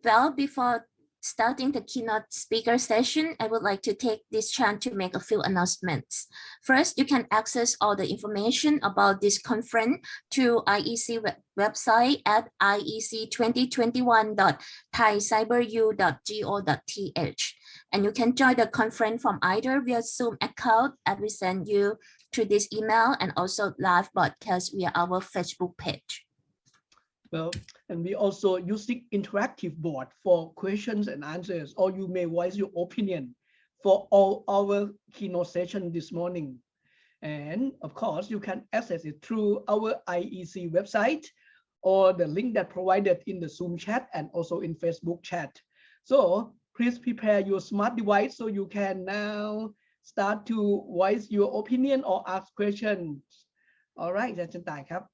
Well, before starting the keynote speaker session, I would like to take this chance to make a few announcements. First, you can access all the information about this conference through IEC website at iec2021.thaicyberu.go.th. And you can join the conference from either via Zoom account that we send you through this email and also live broadcast via our Facebook page. Well, and we also using interactive board for questions and answers, or you may voice your opinion for all our keynote session this morning. And of course, you can access it through our IEC website or the link that provided in the Zoom chat and also in Facebook chat. So please prepare your smart device so you can now start to voice your opinion or ask questions. All right, อาจารย์ต่ายครับ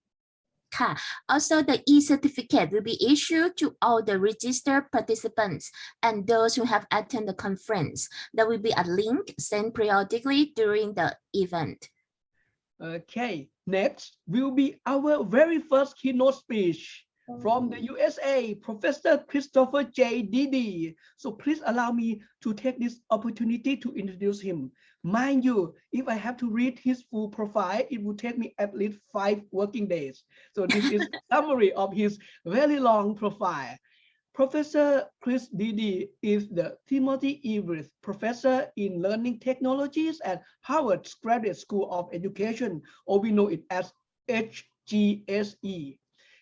Also, the e-certificate will be issued to all the registered participants and those who have attended the conference. There will be a link sent periodically during the event. Okay, next will be our very first keynote speech from the USA, Professor Christopher J. Dede. So please allow me to take this opportunity to introduce him. Mind you, if I have to read his full profile, it would take me at least 5 working days. So this is a summary of his very long profile. Professor Chris Dede is the Timothy E. Wirth Professor in Learning Technologies at Harvard's Graduate School of Education, or we know it as HGSE.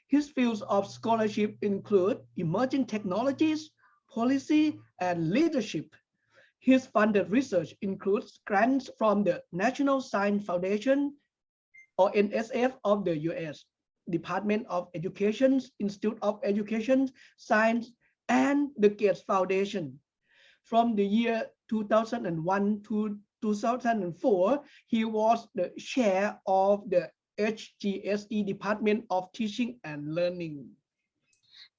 His fields of scholarship include emerging technologies, policy, and leadership. His funded research includes grants from the National Science Foundation, or NSF, of the U.S. Department of Education's Institute of Education, Science, and the Gates Foundation. From the year 2001 to 2004, he was the chair of the HGSE Department of Teaching and Learning.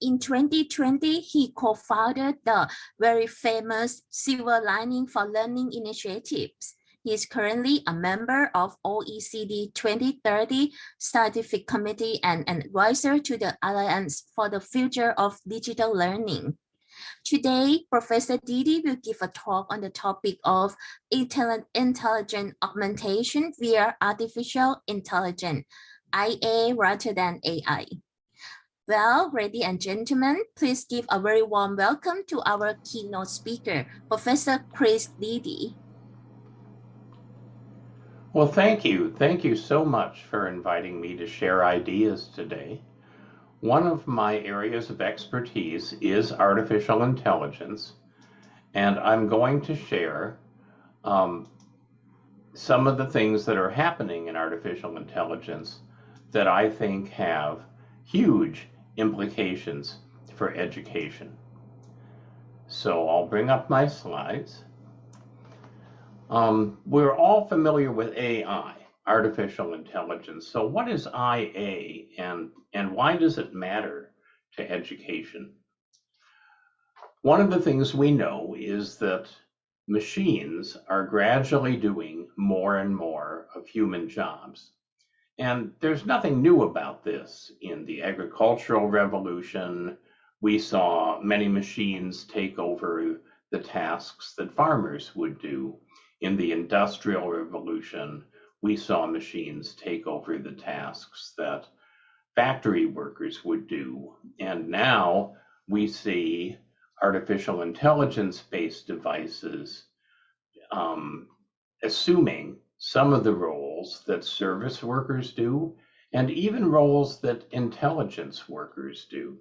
In 2020, he co-founded the very famous Silver Lining for Learning initiatives. He is currently a member of OECD 2030 Scientific Committee and an advisor to the Alliance for the Future of Digital Learning. Today, Professor Dede will give a talk on the topic of intelligent augmentation via artificial intelligence, IA rather than AI. Well, ladies and gentlemen, please give a very warm welcome to our keynote speaker, Professor Chris Dede. Well, thank you. Thank you so much for inviting me to share ideas today. One of my areas of expertise is artificial intelligence, and I'm going to share some of the things that are happening in artificial intelligence that I think have huge implications for education. So I'll bring up my slides. We're all familiar with AI, artificial intelligence. So what is IA and why does it matter to education? One of the things we know is that machines are gradually doing more and more of human jobs. And there's nothing new about this. In the agricultural revolution, we saw many machines take over the tasks that farmers would do. In the industrial revolution, we saw machines take over the tasks that factory workers would do. And now we see artificial intelligence-based devices assuming some of the roles that service workers do, and even roles that intelligence workers do.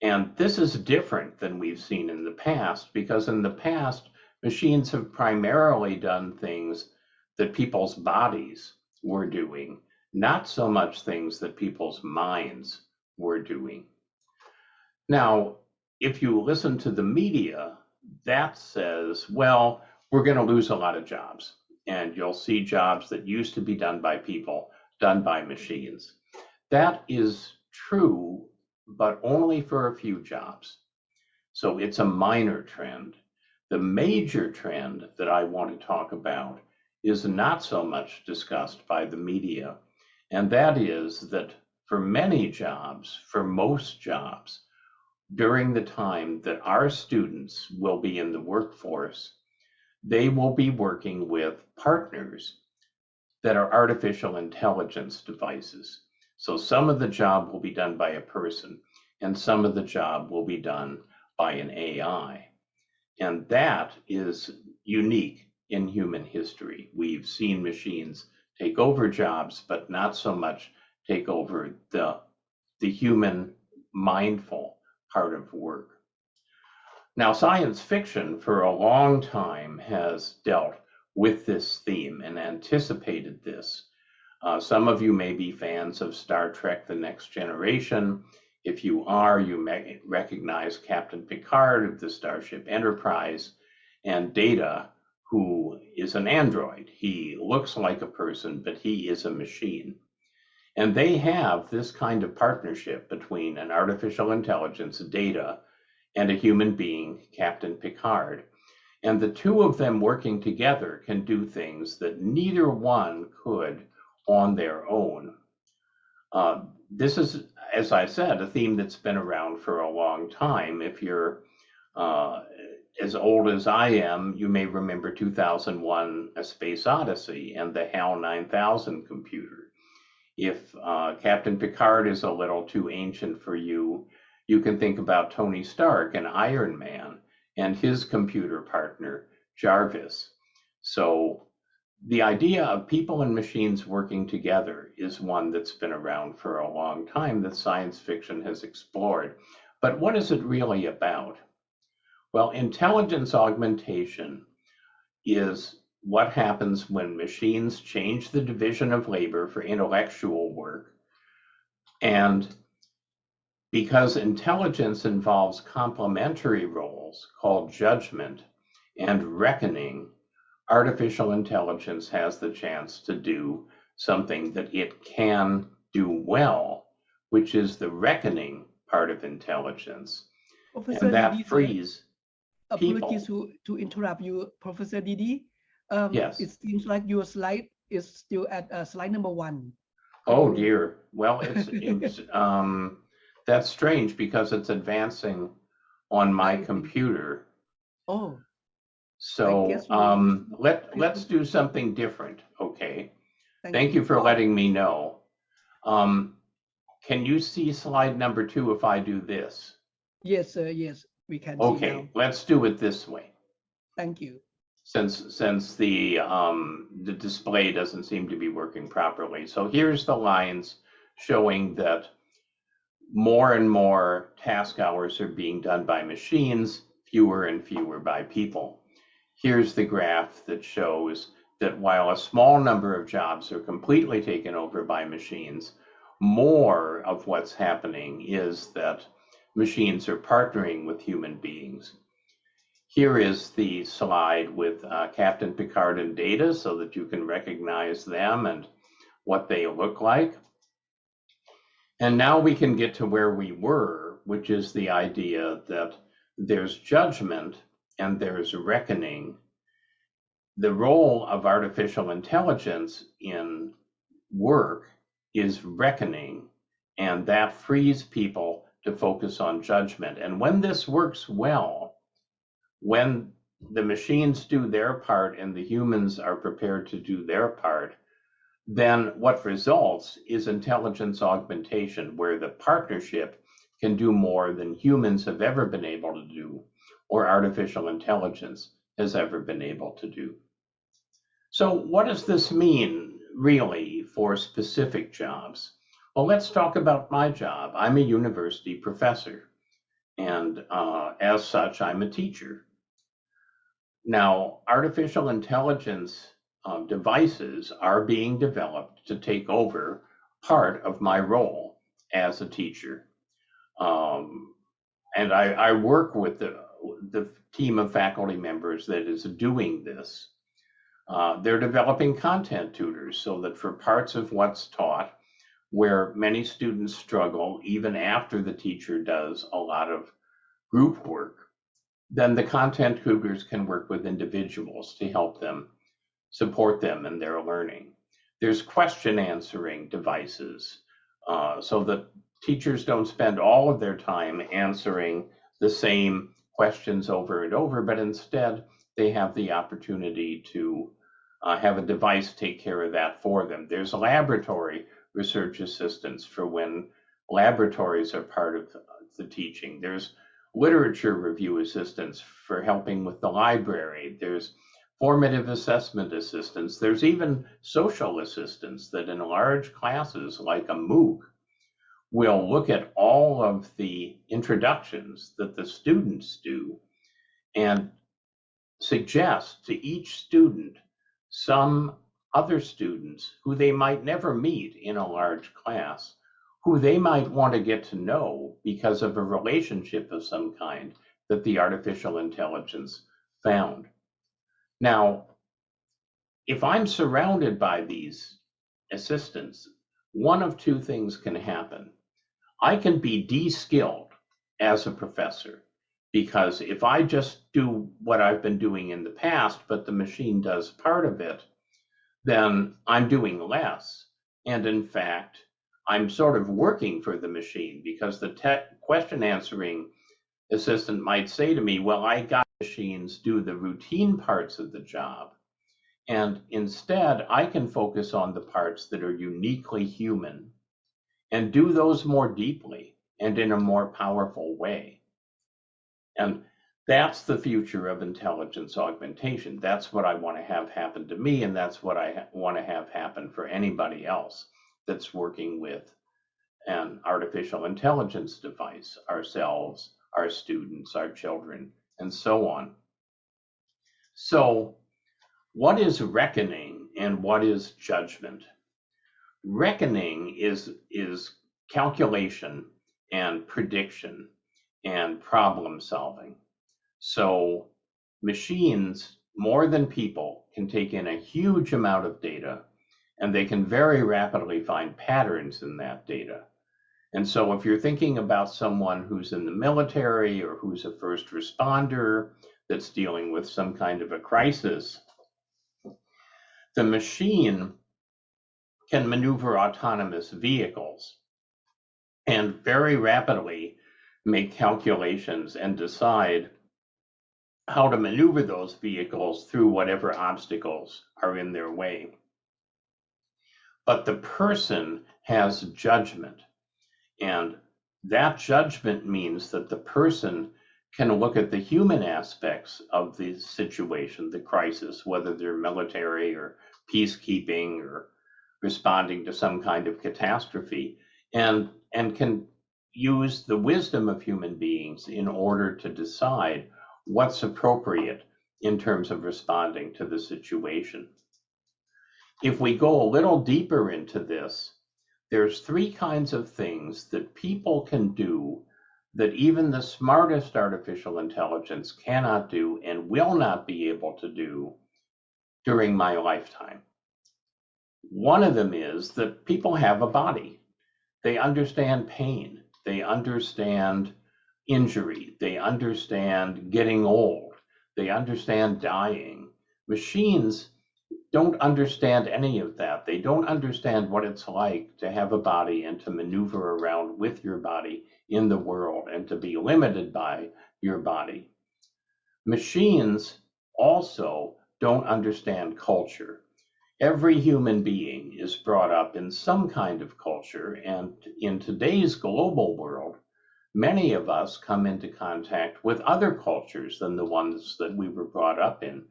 And this is different than we've seen in the past, because in the past, machines have primarily done things that people's bodies were doing, not so much things that people's minds were doing. Now, if you listen to the media, that says, well, we're going to lose a lot of jobs, and you'll see jobs that used to be done by people, done by machines. That is true, but only for a few jobs. So it's a minor trend. The major trend that I want to talk about is not so much discussed by the media, and that is that for many jobs, for most jobs, during the time that our students will be in the workforce, they will be working with partners that are artificial intelligence devices. So some of the job will be done by a person, and some of the job will be done by an AI. And that is unique in human history. We've seen machines take over jobs, but not so much take over the human mindful part of work. Now, science fiction for a long time has dealt with this theme and anticipated this. Some of you may be fans of Star Trek: The Next Generation. If you are, you may recognize Captain Picard of the Starship Enterprise and Dede, who is an android. He looks like a person, but he is a machine. And they have this kind of partnership between an artificial intelligence, Dede, and a human being, Captain Picard. And the two of them working together can do things that neither one could on their own. This is, as I said, a theme that's been around for a long time. If you're as old as I am, you may remember 2001: A Space Odyssey and the HAL 9000 computer. If Captain Picard is a little too ancient for you, you can think about Tony Stark and Iron Man and his computer partner, Jarvis. So the idea of people and machines working together is one that's been around for a long time that science fiction has explored. But what is it really about? Well, intelligence augmentation is what happens when machines change the division of labor for intellectual work. And because intelligence involves complementary roles called judgment and reckoning, artificial intelligence has the chance to do something that it can do well, which is the reckoning part of intelligence. Professor And that Dede, frees people. Apologies to interrupt you, Professor Dede. Yes. It seems like your slide is still at slide number 1. Oh dear. Well, it's that's strange because it's advancing on my computer. Oh. So let's do something different, okay? Thank you for letting me know. Can you see slide number 2 if I do this? Yes, sir. Yes, we can see Okay, now. let's do it this way. Thank you. Since the display doesn't seem to be working properly. So here's the lines showing that more and more task hours are being done by machines, fewer and fewer by people. Here's the graph that shows that while a small number of jobs are completely taken over by machines, more of what's happening is that machines are partnering with human beings. Here is the slide with Captain Picard and Dede so that you can recognize them and what they look like. And now we can get to where we were, which is the idea that there's judgment and there's reckoning. The role of artificial intelligence in work is reckoning, and that frees people to focus on judgment. And when this works well, when the machines do their part and the humans are prepared to do their part, then what results is intelligence augmentation, where the partnership can do more than humans have ever been able to do, or artificial intelligence has ever been able to do. So what does this mean really for specific jobs? Well, let's talk about my job. I'm a university professor, and as such, I'm a teacher. Now, artificial intelligence devices are being developed to take over part of my role as a teacher. And I work with the team of faculty members that is doing this. They're developing content tutors so that for parts of what's taught, where many students struggle even after the teacher does a lot of group work, then the content tutors can work with individuals to help them, support them in their learning. There's question answering devices so that teachers don't spend all of their time answering the same questions over and over, but instead they have the opportunity to have a device take care of that for them. There's laboratory research assistants for when laboratories are part of the teaching. There's literature review assistants for helping with the library. There's formative assessment assistants. There's even social assistants that in large classes like a MOOC will look at all of the introductions that the students do and suggest to each student some other students who they might never meet in a large class, who they might want to get to know because of a relationship of some kind that the artificial intelligence found. Now, if I'm surrounded by these assistants, one of two things can happen. I can be de-skilled as a professor, because if I just do what I've been doing in the past, but the machine does part of it, then I'm doing less. And in fact, I'm sort of working for the machine, because the question answering assistant might say to me, well, I got machines do the routine parts of the job. And instead, I can focus on the parts that are uniquely human and do those more deeply and in a more powerful way. And that's the future of intelligence augmentation. That's what I want to have happen to me, and that's what I want to have happen for anybody else that's working with an artificial intelligence device, ourselves, our students, our children, and so on. So, what is reckoning and what is judgment? Reckoning is calculation and prediction and problem solving. So machines, more than people, can take in a huge amount of data, and they can very rapidly find patterns in that data. And so if you're thinking about someone who's in the military or who's a first responder that's dealing with some kind of a crisis, the machine can maneuver autonomous vehicles and very rapidly make calculations and decide how to maneuver those vehicles through whatever obstacles are in their way. But the person has judgment, and that judgment means that the person can look at the human aspects of the situation, the crisis, whether they're military or peacekeeping or responding to some kind of catastrophe, and can use the wisdom of human beings in order to decide what's appropriate in terms of responding to the situation. If we go a little deeper into this, there's three kinds of things that people can do that even the smartest artificial intelligence cannot do and will not be able to do during my lifetime. One of them is that people have a body. They understand pain. They understand injury. They understand getting old. They understand dying. Machines don't understand any of that. They don't understand what it's like to have a body and to maneuver around with your body in the world and to be limited by your body. Machines also don't understand culture. Every human being is brought up in some kind of culture, and in today's global world, many of us come into contact with other cultures than the ones that we were brought up in.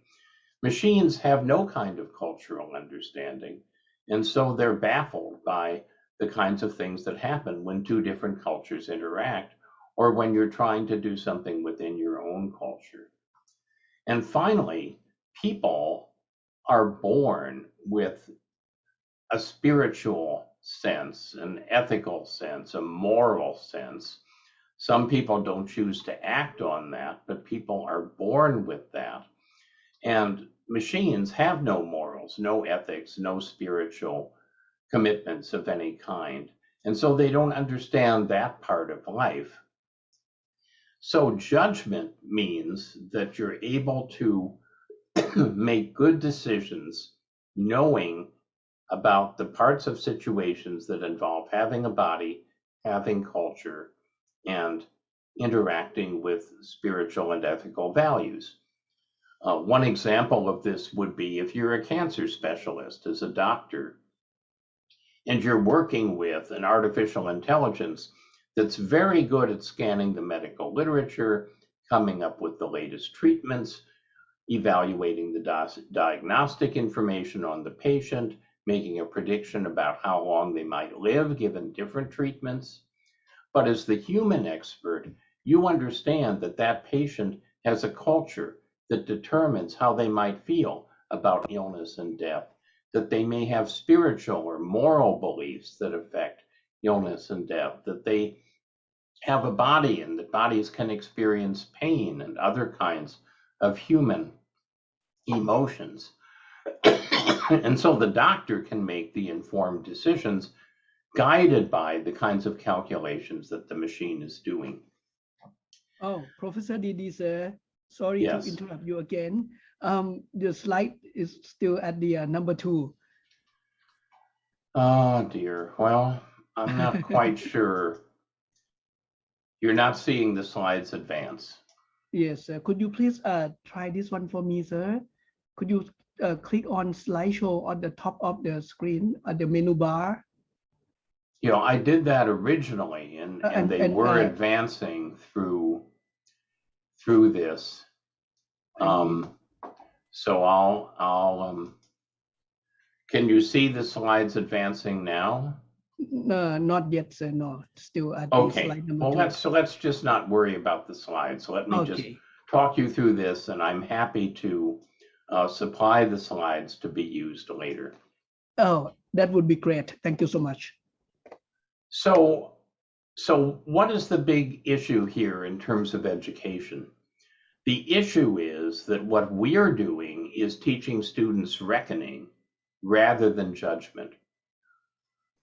Machines have no kind of cultural understanding, and so they're baffled by the kinds of things that happen when two different cultures interact, or when you're trying to do something within your own culture. And finally, people are born with a spiritual sense, an ethical sense, a moral sense. Some people don't choose to act on that, but people are born with that. And machines have no morals, no ethics, no spiritual commitments of any kind. And so they don't understand that part of life. So judgment means that you're able to make good decisions, knowing about the parts of situations that involve having a body having culture, and interacting with spiritual and ethical values. One example of this would be if you're a cancer specialist as a doctor, and you're working with an artificial intelligence that's very good at scanning the medical literature, coming up with the latest treatments, evaluating the diagnostic information on the patient, making a prediction about how long they might live given different treatments. But as the human expert, you understand that that patient has a culture that determines how they might feel about illness and death, that they may have spiritual or moral beliefs that affect illness and death, that they have a body and that bodies can experience pain and other kinds of human emotions. And so the doctor can make the informed decisions guided by the kinds of calculations that the machine is doing. Oh, Professor Dede, sir, sorry Yes. to interrupt you again. The slide is still at the number 2. Oh dear. Well, I'm not quite sure. You're not seeing the slides advance. Yes, sir. Could you please try this one for me, sir? Could you click on slideshow on the top of the screen at the menu bar? You know, I did that originally, and they were advancing through this. So I'll can you see the slides advancing now? No, not yet, sir. No, still at the Okay. slide number Well, 2. let's just not worry about the slides. So let me just talk you through this, and I'm happy to supply the slides to be used later. Oh, that would be great. Thank you so much. So what is the big issue here in terms of education? The issue is that what we're doing is teaching students reckoning rather than judgment.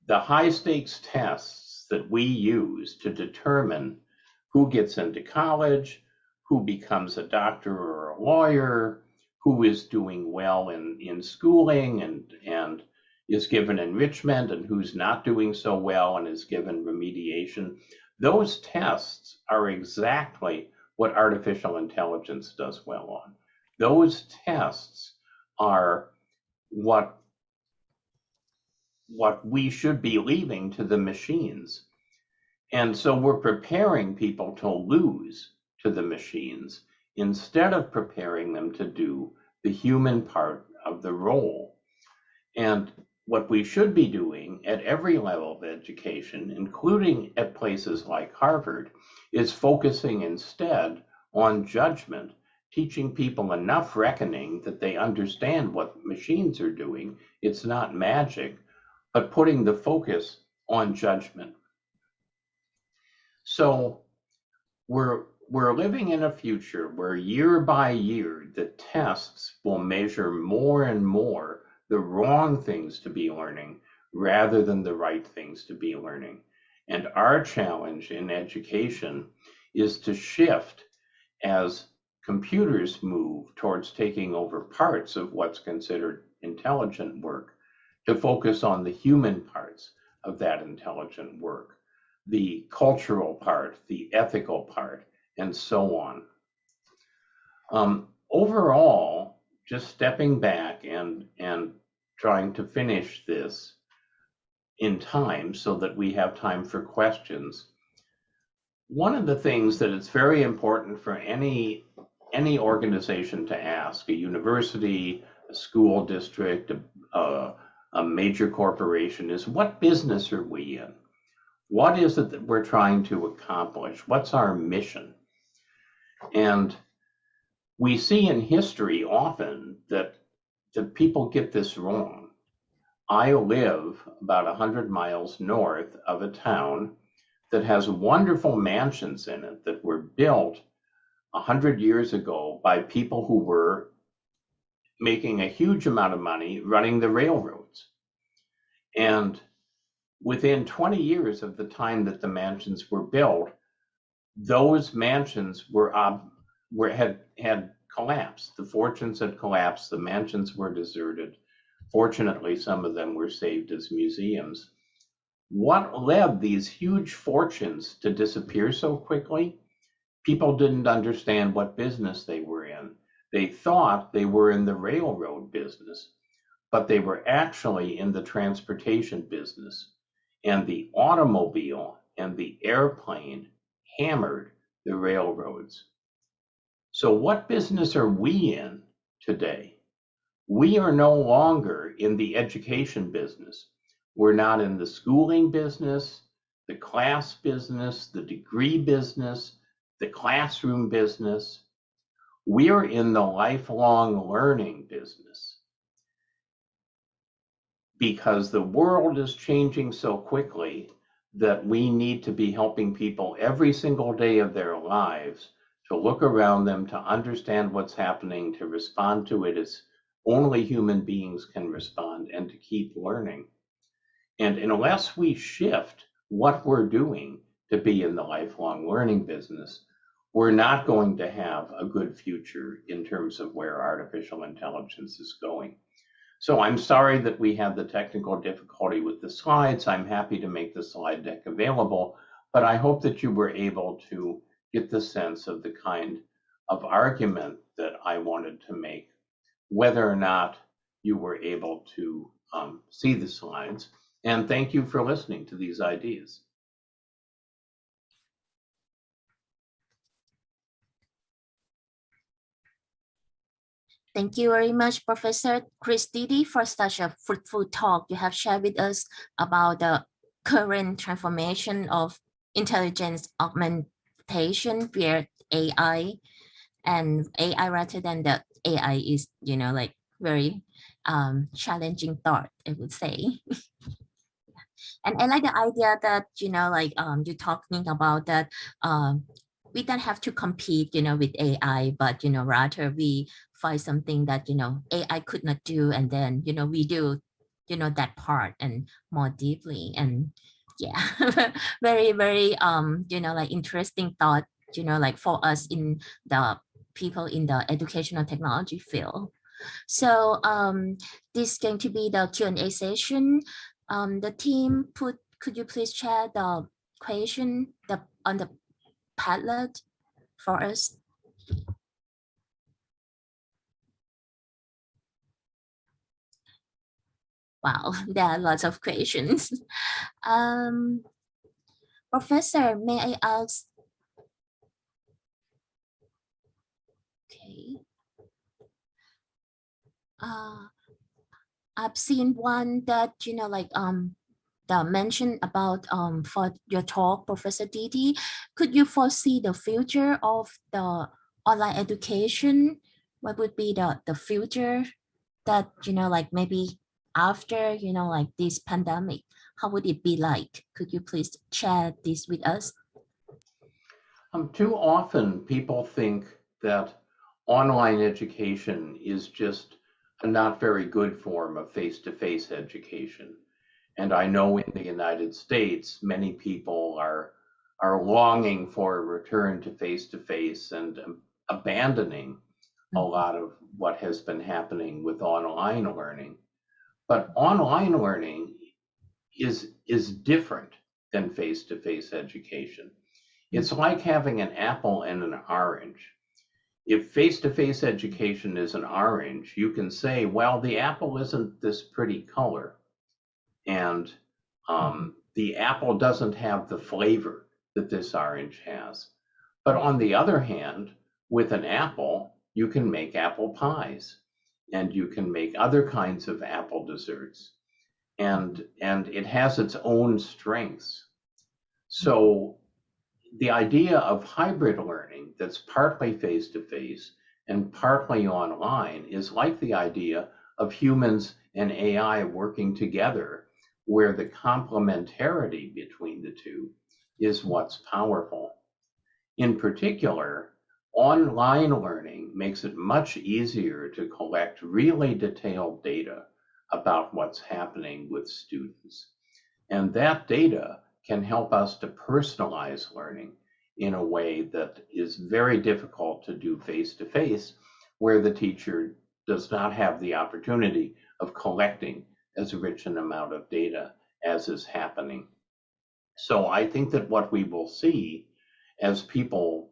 The high stakes tests that we use to determine who gets into college, who becomes a doctor or a lawyer, who is doing well in schooling and is given enrichment, and who's not doing so well and is given remediation. Those tests are exactly what artificial intelligence does well on. Those tests are what we should be leaving to the machines. And so we're preparing people to lose to the machines instead of preparing them to do the human part of the role. And what we should be doing at every level of education, including at places like Harvard, is focusing instead on judgment, teaching people enough reckoning that they understand what machines are doing. It's not magic, but putting the focus on judgment. So we're living in a future where year by year, the tests will measure more and more the wrong things to be learning rather than the right things to be learning. And our challenge in education is to shift as computers move towards taking over parts of what's considered intelligent work, to focus on the human parts of that intelligent work, the cultural part, the ethical part, and so on. Overall, just stepping back and trying to finish this in time so that we have time for questions. One of the things that it's very important for any organization to ask, a university, a school district, a major corporation, is what business are we in? What is it that we're trying to accomplish? What's our mission? And we see in history often that people get this wrong. I live about 100 miles north of a town that has wonderful mansions in it that were built 100 years ago by people who were making a huge amount of money running the railroads. And within 20 years of the time that the mansions were built, those mansions had collapsed. The fortunes had collapsed. The mansions were deserted. Fortunately, some of them were saved as museums. what led these huge fortunes to disappear so quickly? People didn't understand what business they were in. They thought they were in the railroad business, but they were actually in the transportation business. And the automobile and the airplane hammered the railroads. So what business are we in today? We are no longer in the education business. We're not in the schooling business, the class business, the degree business, the classroom business. We're in the lifelong learning business. Because the world is changing so quickly that we need to be helping people every single day of their lives to look around them, to understand what's happening, to respond to it as only human beings can respond, and to keep learning. And unless we shift what we're doing to be in the lifelong learning business, we're not going to have a good future in terms of where artificial intelligence is going. So I'm sorry that we had the technical difficulty with the slides. I'm happy to make the slide deck available, but I hope that you were able to get the sense of the kind of argument that I wanted to make, whether or not you were able to see the slides. And thank you for listening to these ideas. Thank you very much, Professor Chris Dede, for such a fruitful talk you have shared with us about the current transformation of intelligence augmentation via AI, and AI rather than the AI is, like very challenging thought, I would say. And I like the idea that, you're talking about that we don't have to compete, with AI, but, rather we find something that, AI could not do. And then, we do, that part and more deeply. And yeah, very, very, like interesting thought, like for us in the people in the educational technology field. So this is going to be the Q&A session. The team could you please share the question on the Padlet for us? Wow, there are lots of questions. Professor, may I ask? Okay. I've seen one that, the mention about for your talk, Professor Dede, could you foresee the future of the online education? What would be the future that, like maybe after, like this pandemic, how would it be like? Could you please share this with us? Too often people think that online education is just a not very good form of face-to-face education. And I know in the United States, many people are longing for a return to face-to-face and abandoning a lot of what has been happening with online learning. But online learning is different than face-to-face education. It's like having an apple and an orange. If face-to-face education is an orange, you can say, well, the apple isn't this pretty color. And the apple doesn't have the flavor that this orange has. But on the other hand, with an apple, you can make apple pies and you can make other kinds of apple desserts. And it has its own strengths. So the idea of hybrid learning that's partly face-to-face and partly online is like the idea of humans and AI working together, where the complementarity between the two is what's powerful. In particular, online learning makes it much easier to collect really detailed data about what's happening with students. And that data can help us to personalize learning in a way that is very difficult to do face-to-face, where the teacher does not have the opportunity of collecting as rich an amount of data as is happening So I think that what we will see as people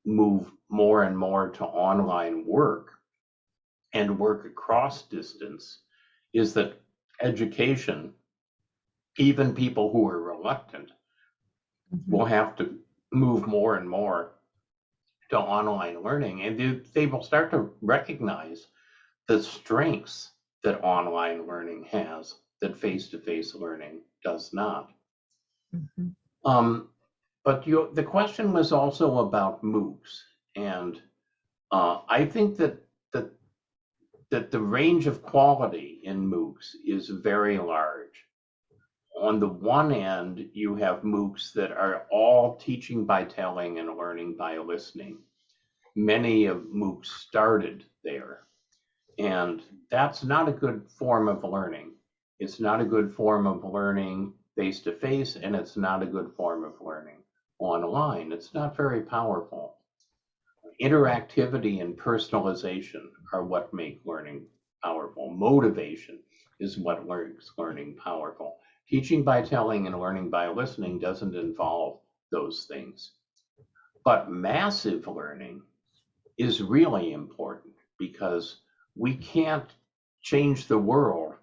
move more and more to online work and work across distance is that education, even people who are reluctant, will have to move more and more to online learning, and they will start to recognize the strengths that online learning has that face-to-face learning does not. But the question was also about MOOCs, and I think that the range of quality in MOOCs is very large. On the one end, you have MOOCs that are all teaching by telling and learning by listening. Many of MOOCs started there, and that's not a good form of learning. It's not a good form of learning face-to-face, and it's not a good form of learning online. It's not very powerful. Interactivity and personalization are what make learning powerful. Motivation is what makes learning powerful. Teaching by telling and learning by listening doesn't involve those things. But massive learning is really important because we can't change the world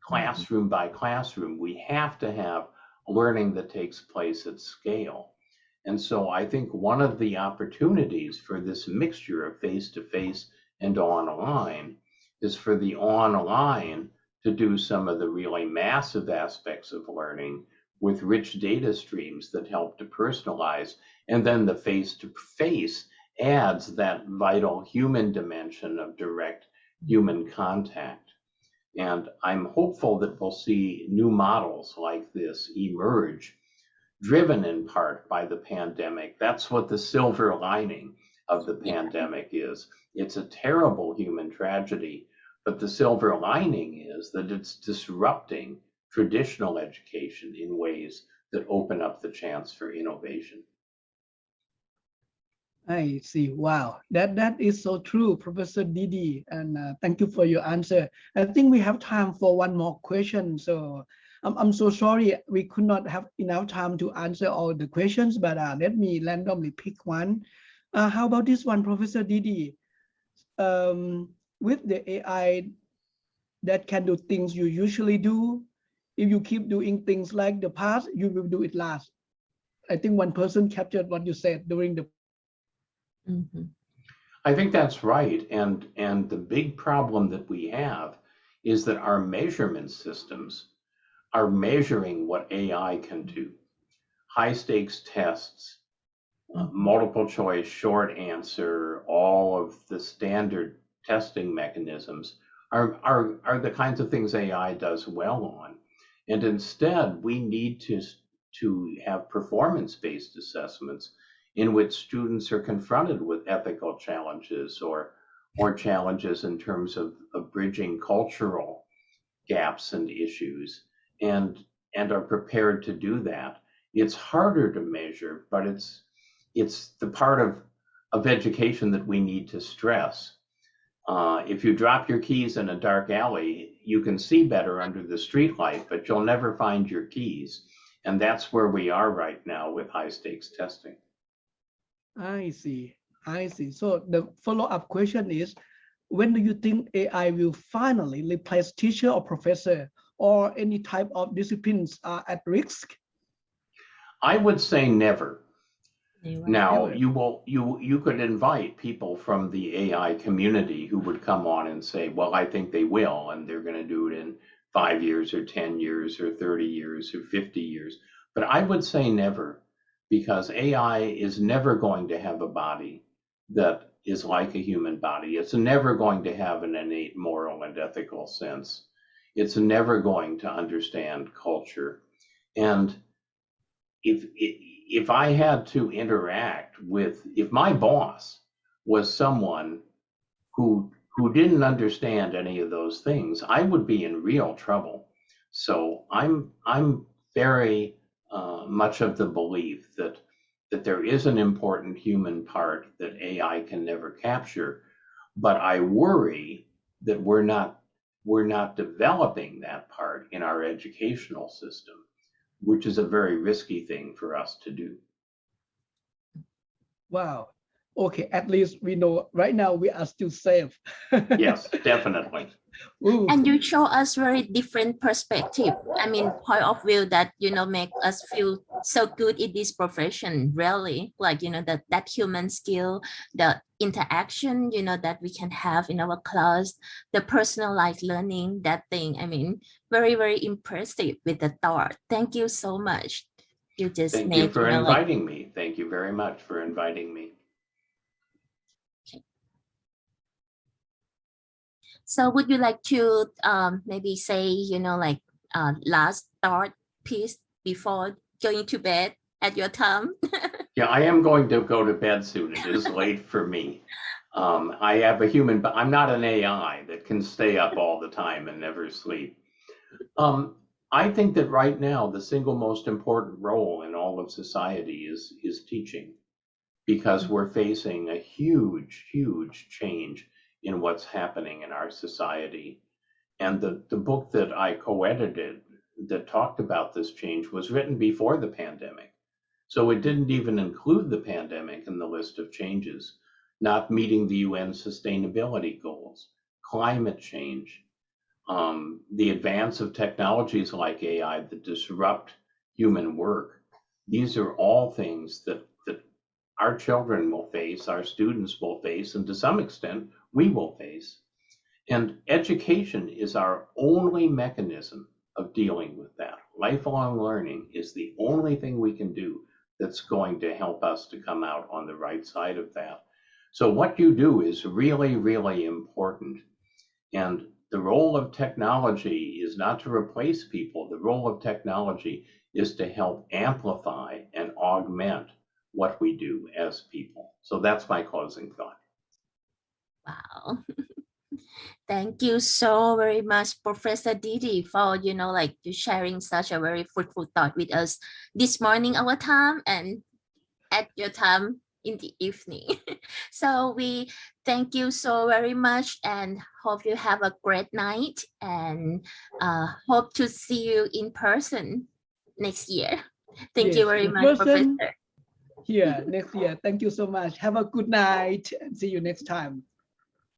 classroom by classroom. We have to have learning that takes place at scale. And so I think one of the opportunities for this mixture of face-to-face and online is for the online to do some of the really massive aspects of learning with rich data streams that help to personalize, and then the face-to-face adds that vital human dimension of direct human contact. And I'm hopeful that we'll see new models like this emerge, driven in part by the pandemic. That's what the silver lining of the pandemic is. It's a terrible human tragedy, but the silver lining is that it's disrupting traditional education in ways that open up the chance for innovation. I see. Wow, that is so true, Professor Dede, and thank you for your answer. I think we have time for one more question. So I'm so sorry we could not have enough time to answer all the questions, but let me randomly pick one. How about this one, Professor Dede? With the AI that can do things you usually do, if you keep doing things like the past, you will do it last. I think one person captured what you said during the I think that's right. And the big problem that we have is that our measurement systems are measuring what AI can do. High stakes tests, multiple choice, short answer, all of the standard testing mechanisms are the kinds of things AI does well on. And instead, we need to have performance-based assessments in which students are confronted with ethical challenges or challenges in terms of bridging cultural gaps and issues, and are prepared to do that. It's harder to measure, but it's the part of education that we need to stress. If you drop your keys in a dark alley, you can see better under the streetlight, but you'll never find your keys. And that's where we are right now with high stakes testing. I see. So the follow-up question is, when do you think AI will finally replace teacher or professor, or any type of disciplines are at risk? I would say never. Now, Never. you could invite people from the AI community who would come on and say, well, I think they will, and they're going to do it in 5 years or 10 years or 30 years or 50 years. But I would say never, because AI is never going to have a body that is like a human body. It's never going to have an innate moral and ethical sense. It's never going to understand culture. And if I had to interact with, if my boss was someone who didn't understand any of those things, I would be in real trouble. So I'm very much of the belief that there is an important human part that AI can never capture, but I worry that we're not developing that part in our educational system. which is a very risky thing for us to do. Wow. Okay, at least we know right now we are still safe. Yes, definitely. Ooh. And you show us very different perspective. I mean, point of view that, make us feel so good in this profession, really, like, that human skill, the interaction, that we can have in our class, the personalized learning, that thing. I mean, very, very impressive with the thought. Thank you so much. You just Thank made, you for inviting me. Thank you very much for inviting me. So would you like to maybe say, last thought piece before going to bed at your time? Yeah, I am going to go to bed soon. It is late for me. I have a human, but I'm not an AI that can stay up all the time and never sleep. I think that right now, the single most important role in all of society is teaching, because we're facing a huge, huge change in what's happening in our society. And the book that I co-edited that talked about this change was written before the pandemic. So it didn't even include the pandemic in the list of changes, not meeting the UN sustainability goals, climate change, the advance of technologies like AI that disrupt human work. These are all things that our children will face, our students will face, and to some extent, we will face. And education is our only mechanism of dealing with that. Lifelong learning is the only thing we can do that's going to help us to come out on the right side of that. So what you do is really, really important. And the role of technology is not to replace people. The role of technology is to help amplify and augment what we do as people. So that's my closing thought. Wow. Thank you so very much, Professor Dede, for, you sharing such a very fruitful thought with us this morning, our time, and at your time in the evening. So we thank you so very much and hope you have a great night, and hope to see you in person next year. Thank you very much, Professor. Here next year. Thank you so much. Have a good night and see you next time.